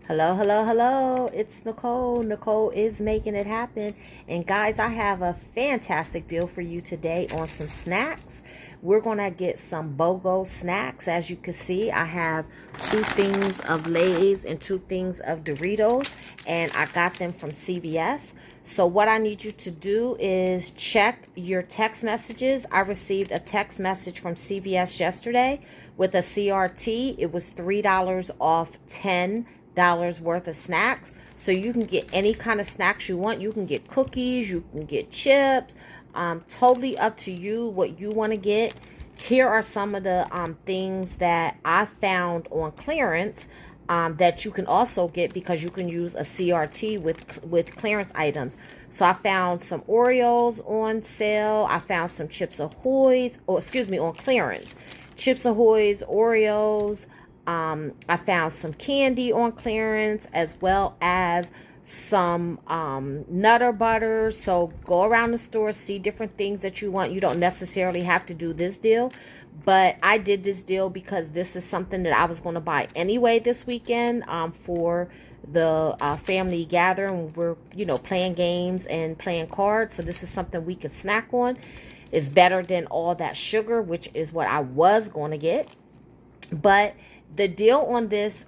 Hello, hello, hello. It's Nicole. Nicole is making it happen. And guys, I have a fantastic deal for you today on some snacks. We're going to get some BOGO snacks. As you can see, I have 2 things of Lay's and 2 things of Doritos. And I got them from CVS. So what I need you to do is check your text messages. I received a text message from CVS yesterday with a CRT. It was $3 off $10 worth of snacks. So you can get any kind of snacks you want. You can get cookies, you can get chips. Totally up to you what you want to get. Here are some of the things that I found on clearance that you can also get because you can use a CRT with clearance items. So I found some Oreos on sale. I found some Chips Ahoy's, or excuse me, on clearance. Chips Ahoy's, Oreos. I found some candy on clearance, as well as some Nutter Butter. So go around the store, see different things that you want. You don't necessarily have to do this deal, but I did this deal because this is something that I was going to buy anyway this weekend for the family gathering. We're, playing games and playing cards. So this is something we could snack on. It's better than all that sugar, which is what I was going to get. But the deal on this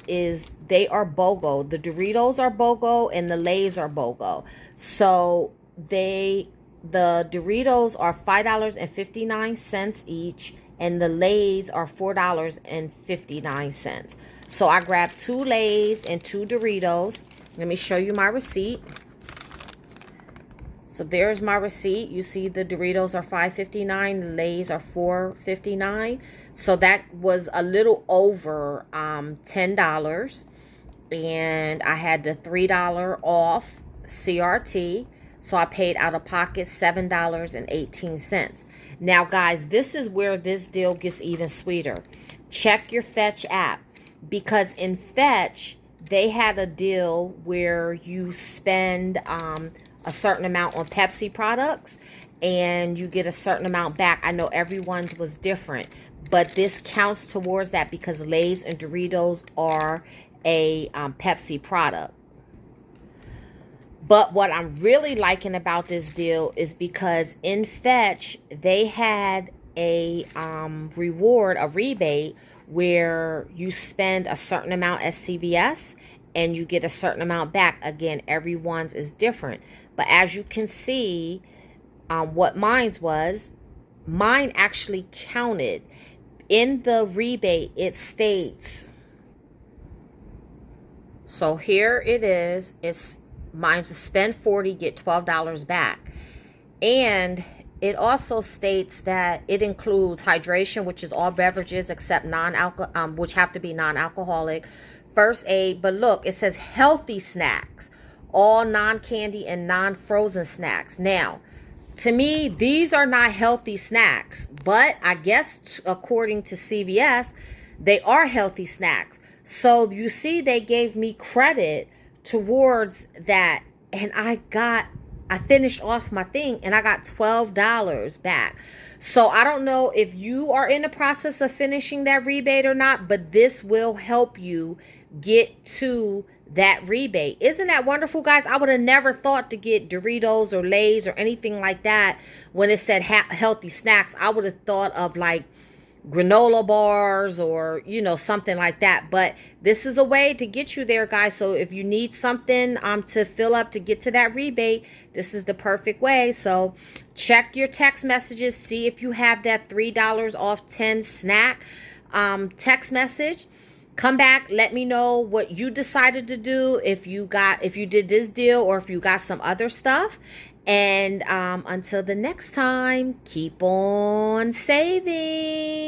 is they are BOGO. The Doritos are BOGO and the Lay's are BOGO. So the Doritos are $5.59 each, and the Lay's are $4.59. So I grabbed 2 Lay's and 2 Doritos. Let me show you my receipt. So there's my receipt. You see the Doritos are $5.59, the Lay's are $4.59. So that was a little over $10. And I had the $3 off CRT. So I paid out of pocket $7.18. Now, guys, this is where this deal gets even sweeter. Check your Fetch app, because in Fetch, they had a deal where you spend a certain amount on Pepsi products and you get a certain amount back. I know everyone's was different, but this counts towards that because Lay's and Doritos are a Pepsi product. But what I'm really liking about this deal is because in Fetch, they had a reward, a rebate, where you spend a certain amount at CVS and you get a certain amount back. Again, everyone's is different. But as you can see, what mine's was, mine actually counted. In the rebate, it states, so here it is, it's mine's to spend 40, get $12 back. And it also states that it includes hydration, which is all beverages except non-alcohol, which have to be non-alcoholic, first aid. But look, it says healthy snacks, all non-candy and non-frozen snacks. Now, to me, these are not healthy snacks, but I guess according to CVS, they are healthy snacks. So you see, they gave me credit towards that, and I finished off my thing and I got $12 back. So I don't know if you are in the process of finishing that rebate or not, but this will help you get to that rebate. Isn't that wonderful, guys? I would have never thought to get Doritos or Lay's or anything like that when it said healthy snacks. I would have thought of like granola bars or something like that. But this is a way to get you there, guys. So if you need something to fill up to get to that rebate, this is the perfect way. So check your text messages, see if you have that $3 off 10 snack text message. Come back, let me know what you decided to do, if you did this deal or if you got some other stuff. And until the next time, keep on saving.